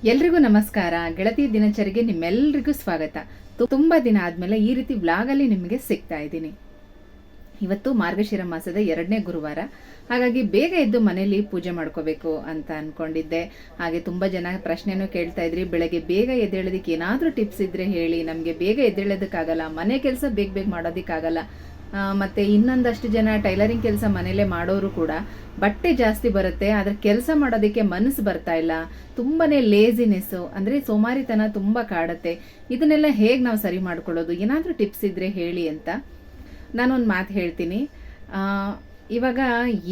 ಎಲ್ರಿಗೂ ನಮಸ್ಕಾರ. ಗೆಳತಿ ದಿನಚರಿಗೆ ನಿಮ್ಮೆಲ್ಲರಿಗೂ ಸ್ವಾಗತ. ತುಂಬಾ ದಿನ ಆದ್ಮೇಲೆ ಈ ರೀತಿ ವ್ಲಾಗ್ ಅಲ್ಲಿ ನಿಮಗೆ ಸಿಗ್ತಾ ಇದ್ದೀನಿ. ಇವತ್ತು ಮಾರ್ಗಶಿರ ಮಾಸದ 2ನೇ ಗುರುವಾರ. ಹಾಗಾಗಿ ಬೇಗ ಎದ್ದು ಮನೆಯಲ್ಲಿ ಪೂಜೆ ಮಾಡ್ಕೋಬೇಕು ಅಂತ ಅನ್ಕೊಂಡಿದ್ದೆ. ಹಾಗೆ ತುಂಬಾ ಜನ ಪ್ರಶ್ನೆನೂ ಕೇಳ್ತಾ ಇದ್ರಿ, ಬೆಳಗ್ಗೆ ಬೇಗ ಎದ್ದೇಳೋದಕ್ಕೆ ಏನಾದ್ರೂ ಟಿಪ್ಸ್ ಇದ್ರೆ ಹೇಳಿ. ನಮ್ಗೆ ಬೇಗ ಎದ್ದೇಳೋದಕ್ಕಾಗಲ್ಲ, ಮನೆ ಕೆಲಸ ಬೇಗ ಮಾಡೋದಕ್ಕಾಗಲ್ಲ. ಮತ್ತೆ ಇನ್ನೊಂದಷ್ಟು ಜನ ಟೈಲರಿಂಗ್ ಕೆಲಸ ಮನೇಲೆ ಮಾಡೋರು ಕೂಡ ಬಟ್ಟೆ ಜಾಸ್ತಿ ಬರುತ್ತೆ, ಆದ್ರೆ ಕೆಲಸ ಮಾಡೋದಕ್ಕೆ ಮನಸ್ಸು ಬರ್ತಾ ಇಲ್ಲ. ತುಂಬಾನೇ ಲೇಜಿನೆಸ್ ಅಂದ್ರೆ ಸೋಮಾರಿತನ ತುಂಬಾ ಕಾಡುತ್ತೆ. ಇದನ್ನೆಲ್ಲ ಹೇಗೆ ನಾವು ಸರಿ ಮಾಡ್ಕೊಳ್ಳೋದು, ಏನಾದ್ರೂ ಟಿಪ್ಸ್ ಇದ್ರೆ ಹೇಳಿ ಅಂತ ನಾನೊಂದು ಮಾತು ಹೇಳ್ತೀನಿ. ಇವಾಗ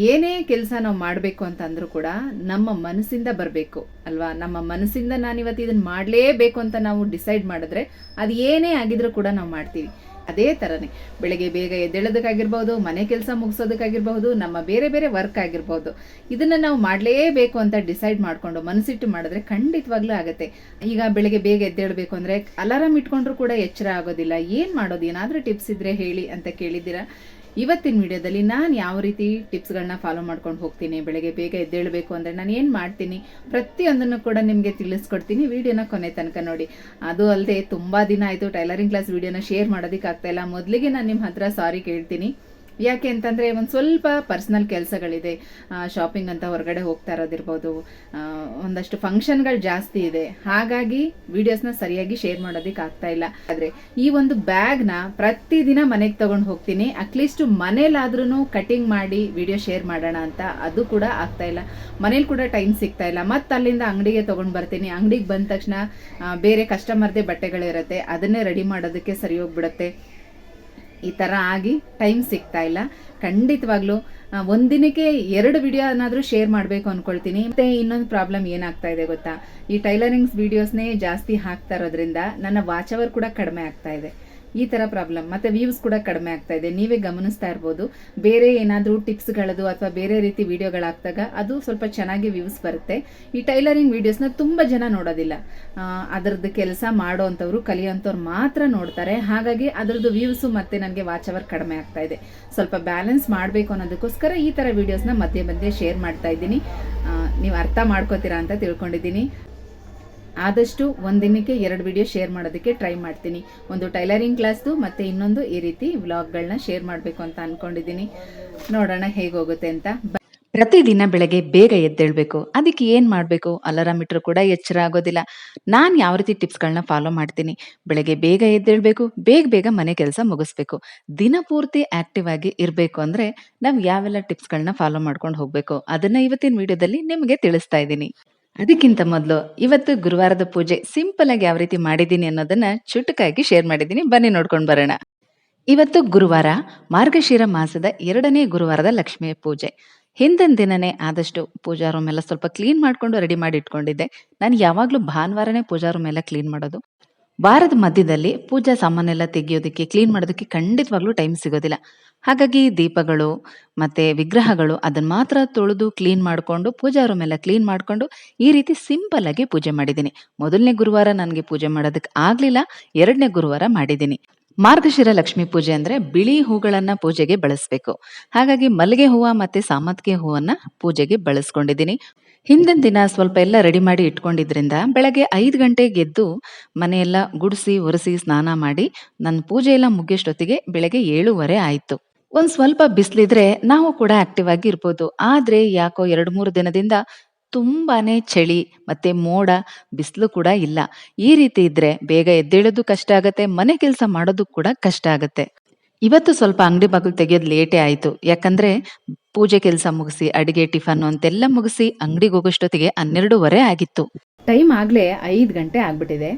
ಏನೇ ಕೆಲಸ ನಾವು ಮಾಡಬೇಕು ಅಂತ ಅಂದ್ರೂ ಕೂಡ ನಮ್ಮ ಮನಸ್ಸಿಂದ ಬರಬೇಕು ಅಲ್ವಾ. ನಮ್ಮ ಮನಸ್ಸಿಂದ ನಾನು ಇವತ್ತು ಇದನ್ನ ಮಾಡಲೇಬೇಕು ಅಂತ ನಾವು ಡಿಸೈಡ್ ಮಾಡಿದ್ರೆ ಅದು ಏನೇ ಆಗಿದ್ರೂ ಕೂಡ ನಾವು ಮಾಡ್ತೀವಿ. ಅದೇ ಥರನೇ ಬೆಳಗ್ಗೆ ಬೇಗ ಎದ್ದೇಳೋದಕ್ಕಾಗಿರ್ಬೋದು, ಮನೆ ಕೆಲಸ ಮುಗಿಸೋದಕ್ಕಾಗಿರ್ಬಹುದು, ನಮ್ಮ ಬೇರೆ ಬೇರೆ ವರ್ಕ್ ಆಗಿರ್ಬೋದು, ಇದನ್ನ ನಾವು ಮಾಡಲೇಬೇಕು ಅಂತ ಡಿಸೈಡ್ ಮಾಡಿಕೊಂಡು ಮನಸ್ಸಿಟ್ಟು ಮಾಡಿದ್ರೆ ಖಂಡಿತವಾಗ್ಲೂ ಆಗುತ್ತೆ. ಈಗ ಬೆಳಗ್ಗೆ ಬೇಗ ಎದ್ದೇಳಬೇಕು ಅಂದರೆ ಅಲಾರಾಮ್ ಇಟ್ಕೊಂಡ್ರು ಕೂಡ ಎಚ್ಚರ ಆಗೋದಿಲ್ಲ. ಏನು ಮಾಡೋದು, ಏನಾದರೂ ಟಿಪ್ಸ್ ಇದ್ರೆ ಹೇಳಿ ಅಂತ ಕೇಳಿದ್ದೀರಾ. ಇವತ್ತಿನ ವಿಡಿಯೋದಲ್ಲಿ ನಾನು ಯಾವ ರೀತಿ ಟಿಪ್ಸ್ಗಳನ್ನ ಫಾಲೋ ಮಾಡ್ಕೊಂಡು ಹೋಗ್ತೀನಿ, ಬೆಳಗ್ಗೆ ಬೇಗ ಎದ್ದೇಳಬೇಕು ಅಂದರೆ ನಾನು ಏನು ಮಾಡ್ತೀನಿ ಪ್ರತಿಯೊಂದನ್ನು ಕೂಡ ನಿಮಗೆ ತಿಳಿಸ್ಕೊಡ್ತೀನಿ. ವಿಡಿಯೋನ ಕೊನೆ ತನಕ ನೋಡಿ. ಅದು ಅಲ್ಲದೆ ತುಂಬ ದಿನ ಆಯಿತು ಟೈಲರಿಂಗ್ ಕ್ಲಾಸ್ ವಿಡಿಯೋನ ಶೇರ್ ಮಾಡೋದಕ್ಕೆ ಆಗ್ತಾ ಇಲ್ಲ. ಮೊದಲಿಗೆ ನಾನು ನಿಮ್ಮ ಹತ್ರ ಸಾರಿ ಕೇಳ್ತೀನಿ. ಯಾಕೆ ಅಂತಂದರೆ ಒಂದು ಸ್ವಲ್ಪ ಪರ್ಸ್ನಲ್ ಕೆಲಸಗಳಿದೆ. ಶಾಪಿಂಗ್ ಅಂತ ಹೊರಗಡೆ ಹೋಗ್ತಾ ಇರೋದಿರ್ಬೋದು, ಒಂದಷ್ಟು ಫಂಕ್ಷನ್ಗಳು ಜಾಸ್ತಿ ಇದೆ. ಹಾಗಾಗಿ ವಿಡಿಯೋಸ್ನ ಸರಿಯಾಗಿ ಶೇರ್ ಮಾಡೋದಕ್ಕೆ ಆಗ್ತಾ ಇಲ್ಲ. ಆದರೆ ಈ ಒಂದು ಬ್ಯಾಗ್ನ ಪ್ರತಿದಿನ ಮನೆಗೆ ತಗೊಂಡು ಹೋಗ್ತೀನಿ. ಅಟ್ಲೀಸ್ಟ್ ಮನೇಲಾದ್ರೂ ಕಟಿಂಗ್ ಮಾಡಿ ವಿಡಿಯೋ ಶೇರ್ ಮಾಡೋಣ ಅಂತ, ಅದು ಕೂಡ ಆಗ್ತಾ ಇಲ್ಲ. ಮನೇಲಿ ಕೂಡ ಟೈಮ್ ಸಿಗ್ತಾ ಇಲ್ಲ. ಮತ್ತು ಅಲ್ಲಿಂದ ಅಂಗಡಿಗೆ ತೊಗೊಂಡು ಬರ್ತೀನಿ. ಅಂಗಡಿಗೆ ಬಂದ ತಕ್ಷಣ ಬೇರೆ ಕಸ್ಟಮರ್ದೇ ಬಟ್ಟೆಗಳಿರುತ್ತೆ, ಅದನ್ನೇ ರೆಡಿ ಮಾಡೋದಕ್ಕೆ ಸರಿ ಹೋಗ್ಬಿಡುತ್ತೆ. ಈ ಥರ ಆಗಿ ಟೈಮ್ ಸಿಗ್ತಾ ಇಲ್ಲ. ಖಂಡಿತವಾಗ್ಲೂ ಒಂದಿನಕ್ಕೆ 2 ವಿಡಿಯೋ ಏನಾದರೂ ಶೇರ್ ಮಾಡಬೇಕು ಅಂದ್ಕೊಳ್ತೀನಿ. ಮತ್ತೆ ಇನ್ನೊಂದು ಪ್ರಾಬ್ಲಮ್ ಏನಾಗ್ತಾ ಇದೆ ಗೊತ್ತಾ, ಈ ಟೈಲರಿಂಗ್ಸ್ ವಿಡಿಯೋಸ್ನೇ ಜಾಸ್ತಿ ಹಾಕ್ತಾ ಇರೋದ್ರಿಂದ ನನ್ನ ವಾಚ್ ಅವರ್ ಕೂಡ ಕಡಿಮೆ ಆಗ್ತಾ ಇದೆ. ಈ ಥರ ಪ್ರಾಬ್ಲಮ್. ಮತ್ತು ವ್ಯೂಸ್ ಕೂಡ ಕಡಿಮೆ ಆಗ್ತಾ ಇದೆ. ನೀವೇ ಗಮನಿಸ್ತಾ ಇರ್ಬೋದು. ಬೇರೆ ಏನಾದರೂ ಟಿಪ್ಸ್ಗಳದು ಅಥವಾ ಬೇರೆ ರೀತಿ ವಿಡಿಯೋಗಳಾಗ್ದಾಗ ಅದು ಸ್ವಲ್ಪ ಚೆನ್ನಾಗಿ ವ್ಯೂಸ್ ಬರುತ್ತೆ. ಈ ಟೈಲರಿಂಗ್ ವಿಡಿಯೋಸ್ನ ತುಂಬ ಜನ ನೋಡೋದಿಲ್ಲ. ಅದರದ್ದು ಕೆಲಸ ಮಾಡೋ ಅಂಥವ್ರು, ಕಲಿಯೋಂಥವ್ರು ಮಾತ್ರ ನೋಡ್ತಾರೆ. ಹಾಗಾಗಿ ಅದರದ್ದು ವ್ಯೂಸು ಮತ್ತು ನನಗೆ ವಾಚ್ ಅವರ್ ಕಡಿಮೆ ಆಗ್ತಾ ಇದೆ. ಸ್ವಲ್ಪ ಬ್ಯಾಲೆನ್ಸ್ ಮಾಡಬೇಕು ಅನ್ನೋದಕ್ಕೋಸ್ಕರ ಈ ಥರ ವಿಡಿಯೋಸ್ನ ಮಧ್ಯೆ ಮಧ್ಯೆ ಶೇರ್ ಮಾಡ್ತಾ ಇದ್ದೀನಿ. ನೀವು ಅರ್ಥ ಮಾಡ್ಕೋತೀರಾ ಅಂತ ತಿಳ್ಕೊಂಡಿದ್ದೀನಿ. ಆದಷ್ಟು ಒಂದಿನಕ್ಕೆ 2 ವಿಡಿಯೋ ಶೇರ್ ಮಾಡೋದಕ್ಕೆ ಟ್ರೈ ಮಾಡ್ತೀನಿ. ಒಂದು ಟೈಲರಿಂಗ್ ಕ್ಲಾಸ್ದು ಮತ್ತು ಇನ್ನೊಂದು ಈ ರೀತಿ ವ್ಲಾಗ್ಗಳನ್ನ ಶೇರ್ ಮಾಡಬೇಕು ಅಂತ ಅಂದ್ಕೊಂಡಿದ್ದೀನಿ. ನೋಡೋಣ ಹೇಗೋಗುತ್ತೆ ಅಂತ. ಪ್ರತಿದಿನ ಬೆಳಗ್ಗೆ ಬೇಗ ಎದ್ದೇಳಬೇಕು. ಅದಕ್ಕೆ ಏನು ಮಾಡಬೇಕು, ಅಲಾರಾಮ್ ಇಟ್ಟರು ಕೂಡ ಎಚ್ಚರ ಆಗೋದಿಲ್ಲ. ನಾನು ಯಾವ ರೀತಿ ಟಿಪ್ಸ್ಗಳನ್ನ ಫಾಲೋ ಮಾಡ್ತೀನಿ, ಬೆಳಗ್ಗೆ ಬೇಗ ಎದ್ದೇಳಬೇಕು, ಬೇಗ ಮನೆ ಕೆಲಸ ಮುಗಿಸ್ಬೇಕು, ದಿನ ಪೂರ್ತಿ ಆಕ್ಟಿವ್ ಆಗಿ ಇರಬೇಕು ಅಂದರೆ ನಾವು ಯಾವೆಲ್ಲ ಟಿಪ್ಸ್ಗಳನ್ನ ಫಾಲೋ ಮಾಡ್ಕೊಂಡು ಹೋಗಬೇಕು ಅದನ್ನು ಇವತ್ತಿನ ವಿಡಿಯೋದಲ್ಲಿ ನಿಮಗೆ ತಿಳಿಸ್ತಾ ಇದ್ದೀನಿ. ಅದಕ್ಕಿಂತ ಮೊದಲು ಇವತ್ತು ಗುರುವಾರದ ಪೂಜೆ ಸಿಂಪಲ್ ಆಗಿ ಯಾವ ರೀತಿ ಮಾಡಿದ್ದೀನಿ ಅನ್ನೋದನ್ನ ಚುಟುಕಾಗಿ ಶೇರ್ ಮಾಡಿದ್ದೀನಿ. ಬನ್ನಿ ನೋಡ್ಕೊಂಡು ಬರೋಣ. ಇವತ್ತು ಗುರುವಾರ, ಮಾರ್ಗಶಿರ ಮಾಸದ 2ನೇ ಗುರುವಾರದ ಲಕ್ಷ್ಮೀ ಪೂಜೆ. ಹಿಂದಿನ ದಿನನೇ ಆದಷ್ಟು ಪೂಜಾ ರೂಮ್ ಎಲ್ಲ ಸ್ವಲ್ಪ ಕ್ಲೀನ್ ಮಾಡ್ಕೊಂಡು ರೆಡಿ ಮಾಡಿ ಇಟ್ಕೊಂಡಿದ್ದೆ. ನಾನು ಯಾವಾಗಲೂ ಭಾನುವಾರನೇ ಪೂಜಾ ರೂಮ್ ಎಲ್ಲ ಕ್ಲೀನ್ ಮಾಡೋದು. ವಾರದ ಮಧ್ಯದಲ್ಲಿ ಪೂಜಾ ಸಾಮಾನೆಲ್ಲ ತೆಗೆಯೋದಕ್ಕೆ, ಕ್ಲೀನ್ ಮಾಡೋದಕ್ಕೆ ಖಂಡಿತವಾಗ್ಲೂ ಟೈಮ್ ಸಿಗೋದಿಲ್ಲ. ಹಾಗಾಗಿ ದೀಪಗಳು ಮತ್ತೆ ವಿಗ್ರಹಗಳು ಅದನ್ನ ಮಾತ್ರ ತೊಳೆದು ಕ್ಲೀನ್ ಮಾಡಿಕೊಂಡು, ಪೂಜಾ ರೂಮ್ ಎಲ್ಲ ಕ್ಲೀನ್ ಮಾಡಿಕೊಂಡು ಈ ರೀತಿ ಸಿಂಪಲ್ ಆಗಿ ಪೂಜೆ ಮಾಡಿದ್ದೀನಿ. ಮೊದಲನೇ ಗುರುವಾರ ನನಗೆ ಪೂಜೆ ಮಾಡೋದಕ್ಕೆ ಆಗ್ಲಿಲ್ಲ, 2ನೇ ಗುರುವಾರ ಮಾಡಿದ್ದೀನಿ. ಮಾರ್ಗಶಿರ ಲಕ್ಷ್ಮೀ ಪೂಜೆ ಅಂದ್ರೆ ಬಿಳಿ ಹೂಗಳನ್ನ ಪೂಜೆಗೆ ಬಳಸಬೇಕು. ಹಾಗಾಗಿ ಮಲ್ಲಿಗೆ ಹೂವು ಮತ್ತೆ ಸಾಮತ್ಗೆ ಹೂವನ್ನ ಪೂಜೆಗೆ ಬಳಸ್ಕೊಂಡಿದ್ದೀನಿ. ಹಿಂದಿನ ದಿನ ಸ್ವಲ್ಪ ಎಲ್ಲ ರೆಡಿ ಮಾಡಿ ಇಟ್ಕೊಂಡಿದ್ರಿಂದ ಬೆಳಗ್ಗೆ 5 ಗಂಟೆಗೆ ಎದ್ದು ಮನೆಯೆಲ್ಲ ಗುಡಿಸಿ ಒರೆಸಿ ಸ್ನಾನ ಮಾಡಿ ನನ್ನ ಪೂಜೆ ಎಲ್ಲ ಮುಗಿಯೋಷ್ಟೊತ್ತಿಗೆ ಬೆಳಗ್ಗೆ 7:30 ಆಯಿತು. ಒಂದು ಸ್ವಲ್ಪ ಬಿಸಿಲಿದ್ರೆ ನಾವು ಕೂಡ ಆಕ್ಟಿವ್ ಆಗಿ ಇರ್ಬೋದು. ಆದ್ರೆ ಯಾಕೋ 2-3 ದಿನದಿಂದ ತುಂಬಾನೇ ಚಳಿ ಮತ್ತೆ ಮೋಡ, ಬಿಸಿಲು ಕೂಡ ಇಲ್ಲ. ಈ ರೀತಿ ಇದ್ರೆ ಬೇಗ ಎದ್ದೇಳೋದು ಕಷ್ಟ ಆಗತ್ತೆ, ಮನೆ ಕೆಲಸ ಮಾಡೋದು ಕೂಡ ಕಷ್ಟ ಆಗತ್ತೆ. ಇವತ್ತು ಸ್ವಲ್ಪ ಅಂಗಡಿ ಬಾಗಿಲು ತೆಗೆಯೋದು ಲೇಟೇ ಆಯಿತು. ಯಾಕಂದ್ರೆ ಪೂಜೆ ಕೆಲಸ ಮುಗಿಸಿ ಅಡಿಗೆ ಟಿಫನ್ ಅಂತೆಲ್ಲ ಮುಗಿಸಿ ಅಂಗಡಿಗೆ ಹೋಗೋಷ್ಟೊತ್ತಿಗೆ 12:30 ಆಗಿತ್ತು. ಟೈಮ್ ಆಗಲೇ 5 ಗಂಟೆ ಆಗ್ಬಿಟ್ಟಿದೆ.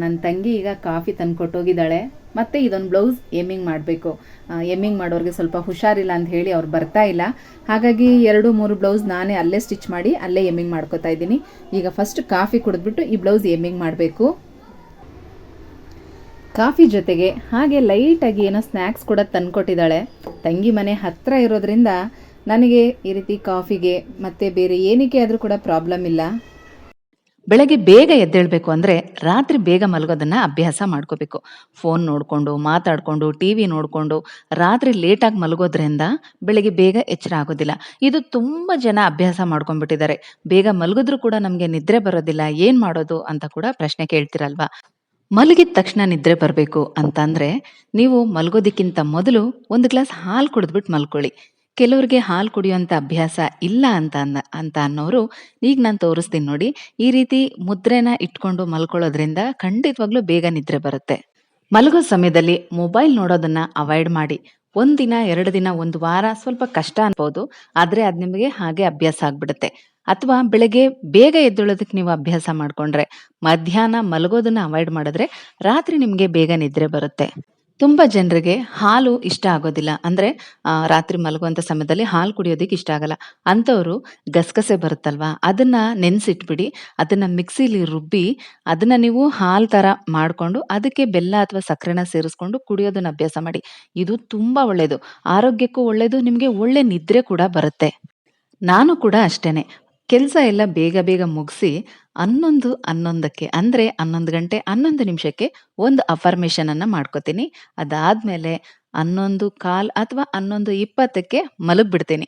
ನನ್ನ ತಂಗಿ ಈಗ ಕಾಫಿ ತಂದು ಕೊಟ್ಟೋಗಿದ್ದಾಳೆ. ಮತ್ತು ಇದೊಂದು ಬ್ಲೌಸ್ ಎಮ್ಮಿಂಗ್ ಮಾಡಬೇಕು. ಎಮ್ಮಿಂಗ್ ಮಾಡೋರಿಗೆ ಸ್ವಲ್ಪ ಹುಷಾರಿಲ್ಲ ಅಂತ ಹೇಳಿ ಅವ್ರು ಬರ್ತಾ ಇಲ್ಲ. ಹಾಗಾಗಿ 2-3 ಬ್ಲೌಸ್ ನಾನೇ ಅಲ್ಲೇ ಸ್ಟಿಚ್ ಮಾಡಿ ಅಲ್ಲೇ ಎಮ್ಮಿಂಗ್ ಮಾಡ್ಕೋತಾ ಇದ್ದೀನಿ. ಈಗ ಫಸ್ಟ್ ಕಾಫಿ ಕುಡಿದ್ಬಿಟ್ಟು ಈ ಬ್ಲೌಸ್ ಎಮ್ಮಿಂಗ್ ಮಾಡಬೇಕು. ಕಾಫಿ ಜೊತೆಗೆ ಹಾಗೆ ಲೈಟಾಗಿ ಏನೋ ಸ್ನ್ಯಾಕ್ಸ್ ಕೂಡ ತಂದುಕೊಟ್ಟಿದ್ದಾಳೆ. ತಂಗಿ ಮನೆ ಹತ್ತಿರ ಇರೋದ್ರಿಂದ ನನಗೆ ಈ ರೀತಿ ಕಾಫಿಗೆ ಮತ್ತು ಬೇರೆ ಏನಕ್ಕೆ ಆದರೂ ಕೂಡ ಪ್ರಾಬ್ಲಮ್ ಇಲ್ಲ. ಬೆಳಗ್ಗೆ ಬೇಗ ಎದ್ದೇಳಬೇಕು ಅಂದರೆ ರಾತ್ರಿ ಬೇಗ ಮಲಗೋದನ್ನು ಅಭ್ಯಾಸ ಮಾಡ್ಕೋಬೇಕು. ಫೋನ್ ನೋಡಿಕೊಂಡು ಮಾತಾಡಿಕೊಂಡು ಟಿ ವಿ ನೋಡಿಕೊಂಡು ರಾತ್ರಿ ಲೇಟಾಗಿ ಮಲಗೋದ್ರಿಂದ ಬೆಳಗ್ಗೆ ಬೇಗ ಎಚ್ಚರ ಆಗೋದಿಲ್ಲ. ಇದು ತುಂಬ ಜನ ಅಭ್ಯಾಸ ಮಾಡ್ಕೊಂಡ್ಬಿಟ್ಟಿದ್ದಾರೆ. ಬೇಗ ಮಲಗಿದ್ರೂ ಕೂಡ ನಮಗೆ ನಿದ್ರೆ ಬರೋದಿಲ್ಲ, ಏನು ಮಾಡೋದು ಅಂತ ಕೂಡ ಪ್ರಶ್ನೆ ಕೇಳ್ತಿರಲ್ವಾ? ಮಲಗಿದ ತಕ್ಷಣ ನಿದ್ರೆ ಬರಬೇಕು ಅಂತಂದ್ರೆ ನೀವು ಮಲಗೋದಕ್ಕಿಂತ ಮೊದಲು ಒಂದು ಗ್ಲಾಸ್ ಹಾಲು ಕುಡಿದ್ಬಿಟ್ಟು ಮಲ್ಕೊಳ್ಳಿ. ಕೆಲವರಿಗೆ ಹಾಲು ಕುಡಿಯುವಂಥ ಅಭ್ಯಾಸ ಇಲ್ಲ ಅಂತ ಅನ್ನೋರು ಈಗ ನಾನು ತೋರಿಸ್ತೀನಿ ನೋಡಿ. ಈ ರೀತಿ ಮುದ್ರೆನ ಇಟ್ಕೊಂಡು ಮಲ್ಕೊಳ್ಳೋದ್ರಿಂದ ಖಂಡಿತವಾಗ್ಲೂ ಬೇಗ ನಿದ್ರೆ ಬರುತ್ತೆ. ಮಲಗೋ ಸಮಯದಲ್ಲಿ ಮೊಬೈಲ್ ನೋಡೋದನ್ನ ಅವಾಯ್ಡ್ ಮಾಡಿ. ಒಂದಿನ 2 ದಿನ 1 ವಾರ ಸ್ವಲ್ಪ ಕಷ್ಟ ಅನ್ಬೋದು, ಆದ್ರೆ ಅದು ನಿಮಗೆ ಹಾಗೆ ಅಭ್ಯಾಸ ಆಗ್ಬಿಡುತ್ತೆ. ಅಥವಾ ಬೆಳಗ್ಗೆ ಬೇಗ ಎದ್ದೇಳೋದಕ್ಕೆ ನೀವು ಅಭ್ಯಾಸ ಮಾಡ್ಕೊಂಡ್ರೆ, ಮಧ್ಯಾಹ್ನ ಮಲಗೋದನ್ನ ಅವಾಯ್ಡ್ ಮಾಡಿದ್ರೆ ರಾತ್ರಿ ನಿಮಗೆ ಬೇಗ ನಿದ್ರೆ ಬರುತ್ತೆ. ತುಂಬಾ ಜನರಿಗೆ ಹಾಲು ಇಷ್ಟ ಆಗೋದಿಲ್ಲ. ಅಂದ್ರೆ ರಾತ್ರಿ ಮಲಗುವಂತ ಸಮಯದಲ್ಲಿ ಹಾಲು ಕುಡಿಯೋದಕ್ಕೆ ಇಷ್ಟ ಆಗಲ್ಲ. ಅಂಥವ್ರು ಗಸಗಸೆ ಬರುತ್ತಲ್ವಾ? ಅದನ್ನ ನೆನೆಸಿಟ್ಬಿಡಿ. ಅದನ್ನ ಮಿಕ್ಸಿಲಿ ರುಬ್ಬಿ ಅದನ್ನ ನೀವು ಹಾಲ್ ತರ ಮಾಡ್ಕೊಂಡು ಅದಕ್ಕೆ ಬೆಲ್ಲ ಅಥವಾ ಸಕ್ಕರೆನ ಸೇರಿಸ್ಕೊಂಡು ಕುಡಿಯೋದನ್ನ ಅಭ್ಯಾಸ ಮಾಡಿ. ಇದು ತುಂಬಾ ಒಳ್ಳೇದು. ಆರೋಗ್ಯಕ್ಕೂ ಒಳ್ಳೇದು, ನಿಮ್ಗೆ ಒಳ್ಳೆ ನಿದ್ರೆ ಕೂಡ ಬರುತ್ತೆ. ನಾನು ಕೂಡ ಅಷ್ಟೇನೆ. ಕೆಲ್ಸ ಎಲ್ಲ ಬೇಗ ಬೇಗ ಮುಗಿಸಿ 11:11ಕ್ಕೆ ಅಂದ್ರೆ 11 ಗಂಟೆ 11 ನಿಮಿಷಕ್ಕೆ ಒಂದು ಅಫರ್ಮೇಷನ್ ಅನ್ನ ಮಾಡ್ಕೋತೀನಿ. ಅದಾದ್ಮೇಲೆ 11:15 ಅಥವಾ 11:20ಕ್ಕೆ ಮಲಗ್ಬಿಡ್ತೀನಿ.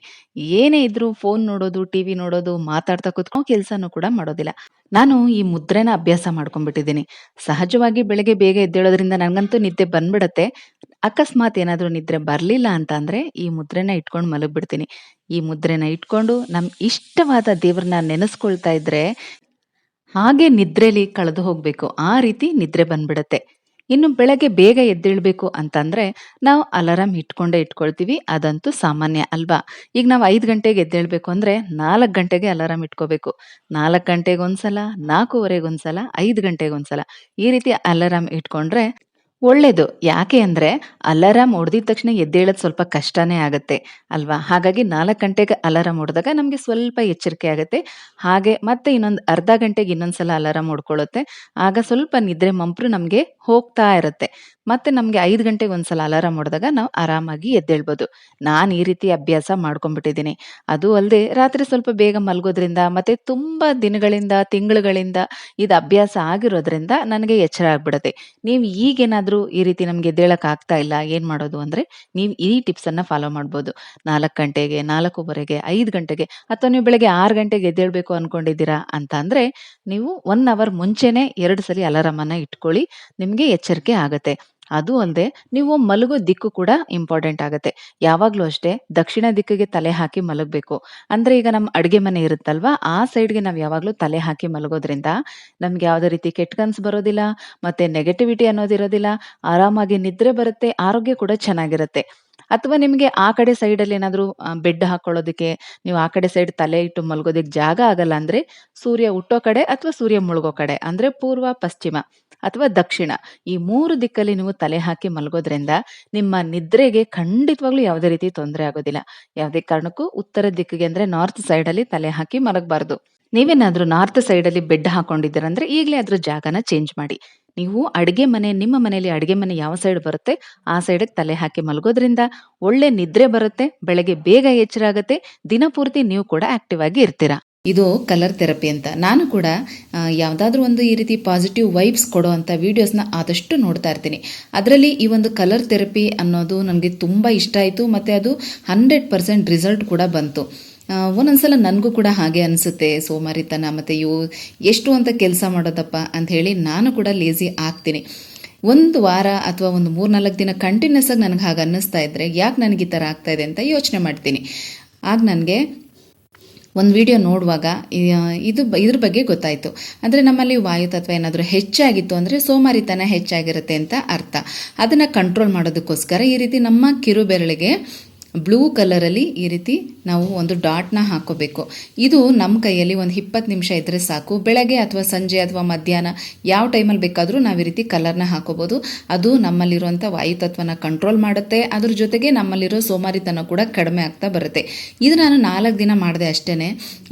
ಏನೇ ಇದ್ರೂ ಫೋನ್ ನೋಡೋದು, ಟಿವಿ ನೋಡೋದು, ಮಾತಾಡ್ತಾ ಕೂತ್ಕೊಂಡು ಕೆಲ್ಸನೂ ಕೂಡ ಮಾಡೋದಿಲ್ಲ. ನಾನು ಈ ಮುದ್ರೆನ ಅಭ್ಯಾಸ ಮಾಡ್ಕೊಂಡ್ಬಿಟ್ಟಿದ್ದೀನಿ. ಸಹಜವಾಗಿ ಬೆಳಗ್ಗೆ ಬೇಗ ಎದ್ದೇಳೋದ್ರಿಂದ ನಂಗಂತೂ ನಿದ್ದೆ ಬಂದ್ಬಿಡತ್ತೆ. ಅಕಸ್ಮಾತ್ ಏನಾದ್ರೂ ನಿದ್ರೆ ಬರ್ಲಿಲ್ಲ ಅಂತ ಅಂದ್ರೆ ಈ ಮುದ್ರೆನ ಇಟ್ಕೊಂಡು ಮಲಗ್ಬಿಡ್ತೀನಿ. ಈ ಮುದ್ರೆನ ಇಟ್ಕೊಂಡು ನಮ್ ಇಷ್ಟವಾದ ದೇವ್ರನ್ನ ನೆನೆಸ್ಕೊಳ್ತಾ ಇದ್ರೆ ಹಾಗೆ ನಿದ್ರೆಲಿ ಕಳೆದು ಹೋಗ್ಬೇಕು. ಆ ರೀತಿ ನಿದ್ರೆ ಬಂದ್ಬಿಡತ್ತೆ. ಇನ್ನು ಬೆಳಗ್ಗೆ ಬೇಗ ಎದ್ದೇಳ್ಬೇಕು ಅಂತಂದ್ರೆ ನಾವು ಅಲಾರಾಮ್ ಇಟ್ಕೊಳ್ತೀವಿ. ಅದಂತೂ ಸಾಮಾನ್ಯ ಅಲ್ವಾ? ಈಗ ನಾವು 5 ಗಂಟೆಗೆ ಎದ್ದೇಳ್ಬೇಕು ಅಂದ್ರೆ 4 ಗಂಟೆಗೆ ಅಲಾರಾಮ್ ಇಟ್ಕೋಬೇಕು. 4 ಗಂಟೆಗೊಂದ್ಸಲ, 4:15ಗೊಂದ್ಸಲ, 5 ಗಂಟೆಗೊಂದ್ಸಲ ಈ ರೀತಿ ಅಲಾರಾಮ್ ಇಟ್ಕೊಂಡ್ರೆ ಒಳ್ಳೇದು. ಯಾಕೆ ಅಂದ್ರೆ ಅಲಾರಾಮ್ ಹೊಡೆದಿದ ತಕ್ಷಣ ಎದ್ದೇಳೋದು ಸ್ವಲ್ಪ ಕಷ್ಟನೇ ಆಗತ್ತೆ ಅಲ್ವಾ? ಹಾಗಾಗಿ 4 ಗಂಟೆಗೆ ಅಲಾರಾಮ್ ಹೊಡೆದಾಗ ನಮ್ಗೆ ಸ್ವಲ್ಪ ಎಚ್ಚರಿಕೆ ಆಗತ್ತೆ. ಹಾಗೆ ಮತ್ತೆ ಇನ್ನೊಂದು ಅರ್ಧ ಗಂಟೆಗೆ ಇನ್ನೊಂದ್ಸಲ ಅಲಾರಾಮ್ ಹೊಡ್ಕೊಳ್ಳುತ್ತೆ. ಆಗ ಸ್ವಲ್ಪ ನಿದ್ರೆ ಮಂಪ್ರು ನಮ್ಗೆ ಹೋಗ್ತಾ ಇರತ್ತೆ. ಮತ್ತೆ ನಮ್ಗೆ 5 ಗಂಟೆಗೆ ಒಂದ್ಸಲ ಅಲಾರಾಮ್ ಹೊಡೆದಾಗ ನಾವು ಆರಾಮಾಗಿ ಎದ್ದೇಳ್ಬೋದು. ನಾನ್ ಈ ರೀತಿ ಅಭ್ಯಾಸ ಮಾಡ್ಕೊಂಡ್ಬಿಟ್ಟಿದ್ದೀನಿ. ಅದು ಅಲ್ಲದೆ ರಾತ್ರಿ ಸ್ವಲ್ಪ ಬೇಗ ಮಲ್ಗೋದ್ರಿಂದ ಮತ್ತೆ ತುಂಬಾ ದಿನಗಳಿಂದ ತಿಂಗಳುಗಳಿಂದ ಇದು ಅಭ್ಯಾಸ ಆಗಿರೋದ್ರಿಂದ ನನಗೆ ಎಚ್ಚರ ಆಗ್ಬಿಡತ್ತೆ. ನೀವು ಈಗೇನಾದ್ರೂ ಈ ರೀತಿ ನಮ್ಗೆ ಎದ್ದೇಳಕ್ ಆಗ್ತಾ ಇಲ್ಲ, ಏನ್ ಮಾಡೋದು ಅಂದ್ರೆ ನೀವು ಈ ಟಿಪ್ಸ್ ಅನ್ನ ಫಾಲೋ ಮಾಡ್ಬೋದು. 4 ಗಂಟೆಗೆ, 4:15ಗೆ, 5 ಗಂಟೆಗೆ ಅಥವಾ ನೀವು ಬೆಳಗ್ಗೆ 6 ಗಂಟೆಗೆ ಎದ್ದೇಳ್ಬೇಕು ಅನ್ಕೊಂಡಿದ್ದೀರಾ ಅಂತ ಅಂದ್ರೆ ನೀವು 1 ಅವರ್ ಮುಂಚೆನೆ 2 ಸಲಿ ಅಲಾರಾಮ್ ಅನ್ನ ಇಟ್ಕೊಳ್ಳಿ. ನಿಮ್ಗೆ ಎಚ್ಚರಿಕೆ ಆಗತ್ತೆ. ಅದು ಅಲ್ಲದೆ ನೀವು ಮಲಗೋ ದಿಕ್ಕು ಕೂಡ ಇಂಪಾರ್ಟೆಂಟ್ ಆಗತ್ತೆ. ಯಾವಾಗ್ಲೂ ಅಷ್ಟೇ ದಕ್ಷಿಣ ದಿಕ್ಕಿಗೆ ತಲೆ ಹಾಕಿ ಮಲಗಬೇಕು. ಅಂದ್ರೆ ಈಗ ನಮ್ಮ ಅಡುಗೆ ಮನೆ ಇರುತ್ತಲ್ವಾ, ಆ ಸೈಡ್ಗೆ ನಾವು ಯಾವಾಗ್ಲೂ ತಲೆ ಹಾಕಿ ಮಲಗೋದ್ರಿಂದ ನಮ್ಗೆ ಯಾವುದೇ ರೀತಿ ಕೆಟ್ಟ ಕನ್ಸು ಬರೋದಿಲ್ಲ, ಮತ್ತೆ ನೆಗೆಟಿವಿಟಿ ಅನ್ನೋದಿರೋದಿಲ್ಲ, ಆರಾಮಾಗಿ ನಿದ್ರೆ ಬರುತ್ತೆ, ಆರೋಗ್ಯ ಕೂಡ ಚೆನ್ನಾಗಿರುತ್ತೆ. ಅಥವಾ ನಿಮ್ಗೆ ಆ ಕಡೆ ಸೈಡಲ್ಲಿ ಏನಾದ್ರೂ ಬೆಡ್ ಹಾಕೊಳ್ಳೋದಕ್ಕೆ ನೀವು ಆ ಕಡೆ ಸೈಡ್ ತಲೆ ಇಟ್ಟು ಮಲ್ಗೋದಕ್ಕೆ ಜಾಗ ಆಗಲ್ಲ ಅಂದ್ರೆ ಸೂರ್ಯ ಹುಟ್ಟೋ ಕಡೆ ಅಥವಾ ಸೂರ್ಯ ಮುಳುಗೋ ಕಡೆ ಅಂದ್ರೆ ಪೂರ್ವ, ಪಶ್ಚಿಮ ಅಥವಾ ದಕ್ಷಿಣ ಈ 3 ದಿಕ್ಕಲ್ಲಿ ನೀವು ತಲೆ ಹಾಕಿ ಮಲಗೋದ್ರಿಂದ ನಿಮ್ಮ ನಿದ್ರೆಗೆ ಖಂಡಿತವಾಗ್ಲೂ ಯಾವುದೇ ರೀತಿ ತೊಂದರೆ ಆಗೋದಿಲ್ಲ. ಯಾವುದೇ ಕಾರಣಕ್ಕೂ ಉತ್ತರ ದಿಕ್ಕಿಗೆ ಅಂದ್ರೆ ನಾರ್ತ್ ಸೈಡ್ ಅಲ್ಲಿ ತಲೆ ಹಾಕಿ ಮಲಗಬಾರ್ದು. ನೀವೇನಾದ್ರೂ ನಾರ್ತ್ ಸೈಡ್ ಅಲ್ಲಿ ಬೆಡ್ ಹಾಕೊಂಡಿದ್ದೀರಂದ್ರೆ ಈಗಲೇ ಅದ್ರ ಜಾಗನ ಚೇಂಜ್ ಮಾಡಿ. ನೀವು ನಿಮ್ಮ ಮನೆಯಲ್ಲಿ ಅಡಿಗೆ ಮನೆ ಯಾವ ಸೈಡ್ ಬರುತ್ತೆ ಆ ಸೈಡ್ಗೆ ತಲೆ ಹಾಕಿ ಮಲಗೋದ್ರಿಂದ ಒಳ್ಳೆ ನಿದ್ರೆ ಬರುತ್ತೆ, ಬೆಳಗ್ಗೆ ಬೇಗ ಎಚ್ಚರ ಆಗುತ್ತೆ, ದಿನಪೂರ್ತಿ ನೀವು ಕೂಡ ಆಕ್ಟಿವ್ ಆಗಿ ಇರ್ತೀರಾ. ಇದು ಕಲರ್ ಥೆರಪಿ ಅಂತ. ನಾನು ಕೂಡ ಯಾವುದಾದ್ರೂ ಒಂದು ಈ ರೀತಿ ಪಾಸಿಟಿವ್ ವೈಬ್ಸ್ ಕೊಡೋ ಅಂಥ ವೀಡಿಯೋಸ್ನ ಆದಷ್ಟು ನೋಡ್ತಾ ಇರ್ತೀನಿ. ಅದರಲ್ಲಿ ಈ ಒಂದು ಕಲರ್ ಥೆರಪಿ ಅನ್ನೋದು ನನಗೆ ತುಂಬ ಇಷ್ಟ ಆಯಿತು, ಮತ್ತು ಅದು 100% ರಿಸಲ್ಟ್ ಕೂಡ ಬಂತು. ಒಂದೊಂದ್ಸಲ ನನಗೂ ಕೂಡ ಹಾಗೆ ಅನಿಸುತ್ತೆ, ಸೋಮಾರಿತನ ಮತ್ತು ಎಷ್ಟು ಅಂತ ಕೆಲಸ ಮಾಡೋದಪ್ಪ ಅಂತ ಹೇಳಿ ನಾನು ಕೂಡ ಲೇಸಿ ಆಗ್ತೀನಿ. ಒಂದು ವಾರ ಅಥವಾ ಒಂದು 3-4 ದಿನ ಕಂಟಿನ್ಯೂಸ್ ಆಗಿ ನನಗೆ ಹಾಗೆ ಅನ್ನಿಸ್ತಾ ಇದ್ರೆ ಯಾಕೆ ನನಗೆ ಈ ಥರ ಆಗ್ತಾ ಇದೆ ಅಂತ ಯೋಚನೆ ಮಾಡ್ತೀನಿ. ಆಗ ನನಗೆ ಒಂದು ವಿಡಿಯೋ ನೋಡುವಾಗ ಇದ್ರ ಬಗ್ಗೆ ಗೊತ್ತಾಯಿತು. ಅಂದರೆ ನಮ್ಮಲ್ಲಿ ವಾಯುತತ್ವ ಏನಾದರೂ ಹೆಚ್ಚಾಗಿತ್ತು ಅಂದರೆ ಸೋಮಾರಿತನ ಹೆಚ್ಚಾಗಿರುತ್ತೆ ಅಂತ ಅರ್ಥ. ಅದನ್ನು ಕಂಟ್ರೋಲ್ ಮಾಡೋದಕ್ಕೋಸ್ಕರ ಈ ರೀತಿ ನಮ್ಮ ಕಿರುಬೆರಳಿಗೆ ಬ್ಲೂ ಕಲರಲ್ಲಿ ಈ ರೀತಿ ನಾವು ಒಂದು ಡಾಟ್ನ ಹಾಕೋಬೇಕು. ಇದು ನಮ್ಮ ಕೈಯಲ್ಲಿ ಒಂದು 20 ನಿಮಿಷ ಇದ್ದರೆ ಸಾಕು. ಬೆಳಗ್ಗೆ ಅಥವಾ ಸಂಜೆ ಅಥವಾ ಮಧ್ಯಾಹ್ನ ಯಾವ ಟೈಮಲ್ಲಿ ಬೇಕಾದರೂ ನಾವು ಈ ರೀತಿ ಕಲರ್ನ ಹಾಕೋಬೋದು. ಅದು ನಮ್ಮಲ್ಲಿರುವಂಥ ವಾಯುತತ್ವನ ಕಂಟ್ರೋಲ್ ಮಾಡುತ್ತೆ, ಅದ್ರ ಜೊತೆಗೆ ನಮ್ಮಲ್ಲಿರೋ ಸೋಮಾರಿತನ ಕೂಡ ಕಡಿಮೆ ಆಗ್ತಾ ಬರುತ್ತೆ. ಇದು ನಾನು 4 ದಿನ ಮಾಡಿದೆ ಅಷ್ಟೇ.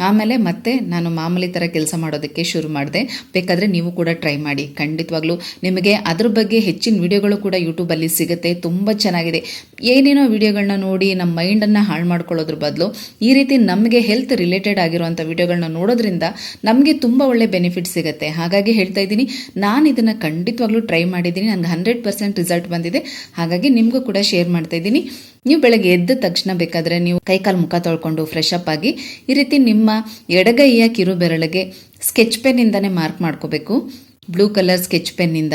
ಆಮೇಲೆ ಮತ್ತೆ ನಾನು ಮಾಮೂಲಿ ಥರ ಕೆಲಸ ಮಾಡೋದಕ್ಕೆ ಶುರು ಮಾಡಿದೆ. ಬೇಕಾದರೆ ನೀವು ಕೂಡ ಟ್ರೈ ಮಾಡಿ. ಖಂಡಿತವಾಗ್ಲೂ ನಿಮಗೆ ಅದ್ರ ಬಗ್ಗೆ ಹೆಚ್ಚಿನ ವಿಡಿಯೋಗಳು ಕೂಡ ಯೂಟ್ಯೂಬಲ್ಲಿ ಸಿಗುತ್ತೆ. ತುಂಬ ಚೆನ್ನಾಗಿದೆ. ಏನೇನೋ ವಿಡಿಯೋಗಳನ್ನ ನೋಡಿ ನಮ್ಮ ಮೈಂಡನ್ನು ಹಾಳು ಮಾಡ್ಕೊಳ್ಳೋದ್ರ ಬದಲು ಈ ರೀತಿ ನಮಗೆ ಹೆಲ್ತ್ ರಿಲೇಟೆಡ್ ಆಗಿರುವಂಥ ವಿಡಿಯೋಗಳನ್ನ ನೋಡೋದ್ರಿಂದ ನಮಗೆ ತುಂಬ ಒಳ್ಳೆ ಬೆನಿಫಿಟ್ ಸಿಗುತ್ತೆ. ಹಾಗಾಗಿ ಹೇಳ್ತಾ ಇದ್ದೀನಿ, ನಾನು ಇದನ್ನು ಖಂಡಿತವಾಗ್ಲೂ ಟ್ರೈ ಮಾಡಿದ್ದೀನಿ, ನನಗೆ 100% ರಿಸಲ್ಟ್ ಬಂದಿದೆ. ಹಾಗಾಗಿ ನಿಮಗೂ ಕೂಡ ಶೇರ್ ಮಾಡ್ತಾ ಇದ್ದೀನಿ. ನೀವು ಬೆಳಗ್ಗೆ ಎದ್ದ ತಕ್ಷಣ ಬೇಕಾದರೆ ನೀವು ಕೈಕಾಲು ಮುಖ ತೊಳ್ಕೊಂಡು ಫ್ರೆಶ್ ಅಪ್ ಆಗಿ ಈ ರೀತಿ ನಿಮ್ಮ ಎಡಗೈಯ ಕಿರು ಬೆರಳಿಗೆ ಸ್ಕೆಚ್ ಪೆನ್ನಿಂದನೇ ಮಾರ್ಕ್ ಮಾಡ್ಕೋಬೇಕು. ಬ್ಲೂ ಕಲರ್ ಸ್ಕೆಚ್ ಪೆನ್ನಿಂದ.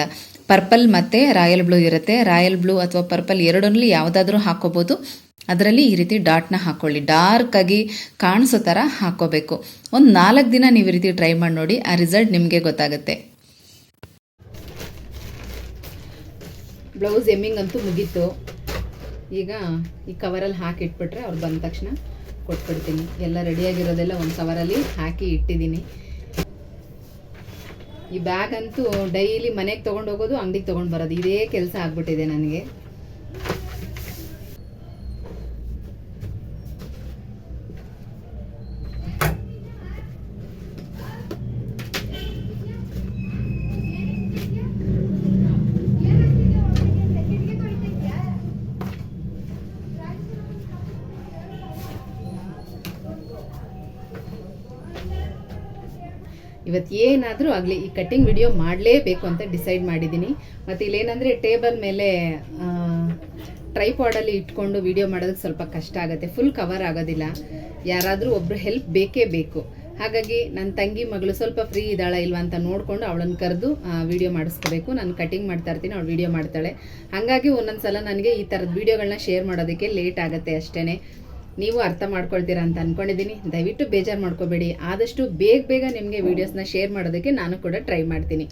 ಪರ್ಪಲ್ ಮತ್ತು ರಾಯಲ್ ಬ್ಲೂ ಇರುತ್ತೆ. ರಾಯಲ್ ಬ್ಲೂ ಅಥವಾ ಪರ್ಪಲ್ ಎರಡರಲ್ಲಿ ಯಾವುದಾದ್ರೂ ಹಾಕೋಬೋದು. ಅದರಲ್ಲಿ ಈ ರೀತಿ ಡಾಟ್ನ ಹಾಕ್ಕೊಳ್ಳಿ. ಡಾರ್ಕ್ ಆಗಿ ಕಾಣಿಸೋ ಥರ ಹಾಕೋಬೇಕು. ಒಂದು 4 ದಿನ ನೀವು ಈ ರೀತಿ ಟ್ರೈ ಮಾಡಿ ನೋಡಿ, ಆ ರಿಸಲ್ಟ್ ನಿಮಗೆ ಗೊತ್ತಾಗುತ್ತೆ. ಬ್ಲೌಸ್ ಎಮ್ಮಿಂಗ್ ಅಂತೂ ಮುಗೀತು. ಈಗ ಈ ಕವರಲ್ಲಿ ಹಾಕಿ ಇಟ್ಬಿಟ್ರೆ ಅವ್ರು ಬಂದ ತಕ್ಷಣ ಕೊಟ್ಬಿಡ್ತೀನಿ. ಎಲ್ಲ ರೆಡಿಯಾಗಿರೋದೆಲ್ಲ ಒಂದು ಕವರಲ್ಲಿ ಹಾಕಿ ಇಟ್ಟಿದ್ದೀನಿ. ಈ ಬ್ಯಾಗ್ ಅಂತೂ ಡೈಲಿ ಮನೆಗೆ ತೊಗೊಂಡು ಹೋಗೋದು, ಅಂಗಡಿಗೆ ತೊಗೊಂಡು ಬರೋದು, ಇದೇ ಕೆಲಸ ಆಗ್ಬಿಟ್ಟಿದೆ ನನಗೆ. ಇವತ್ತು ಏನಾದರೂ ಆಗಲಿ ಈ ಕಟ್ಟಿಂಗ್ ವಿಡಿಯೋ ಮಾಡಲೇಬೇಕು ಅಂತ ಡಿಸೈಡ್ ಮಾಡಿದ್ದೀನಿ. ಮತ್ತು ಇಲ್ಲೇನಂದರೆ ಟೇಬಲ್ ಮೇಲೆ ಟ್ರೈಪಾಡಲ್ಲಿ ಇಟ್ಕೊಂಡು ವಿಡಿಯೋ ಮಾಡೋದಕ್ಕೆ ಸ್ವಲ್ಪ ಕಷ್ಟ ಆಗುತ್ತೆ, ಫುಲ್ ಕವರ್ ಆಗೋದಿಲ್ಲ. ಯಾರಾದರೂ ಒಬ್ಬರು ಹೆಲ್ಪ್ ಬೇಕೇ ಬೇಕು. ಹಾಗಾಗಿ ನನ್ನ ತಂಗಿ ಮಗಳು ಸ್ವಲ್ಪ ಫ್ರೀ ಇದ್ದಾಳ ಇಲ್ವಾ ಅಂತ ನೋಡಿಕೊಂಡು ಅವಳನ್ನು ಕರೆದು ವಿಡಿಯೋ ಮಾಡಿಸ್ಕೋಬೇಕು. ನಾನು ಕಟಿಂಗ್ ಮಾಡ್ತಾ ಇರ್ತೀನಿ, ಅವಳು ವಿಡಿಯೋ ಮಾಡ್ತಾಳೆ. ಹಾಗಾಗಿ ಒಂದೊಂದು ಸಲ ನನಗೆ ಈ ಥರದ ವಿಡಿಯೋಗಳನ್ನ ಶೇರ್ ಮಾಡೋದಕ್ಕೆ ಲೇಟ್ ಆಗುತ್ತೆ ಅಷ್ಟೇ. ನೀವು ಅರ್ಥ ಮಾಡ್ಕೊಳ್ತೀರಾ ಅಂತ ಅಂದ್ಕೊಂಡಿದ್ದೀನಿ. ದಯವಿಟ್ಟು ಬೇಜಾರು ಮಾಡ್ಕೋಬೇಡಿ. ಆದಷ್ಟು ಬೇಗ ನಿಮಗೆ ವೀಡಿಯೋಸ್ನ ಶೇರ್ ಮಾಡೋದಕ್ಕೆ ನಾನು ಕೂಡ ಟ್ರೈ ಮಾಡ್ತೀನಿ.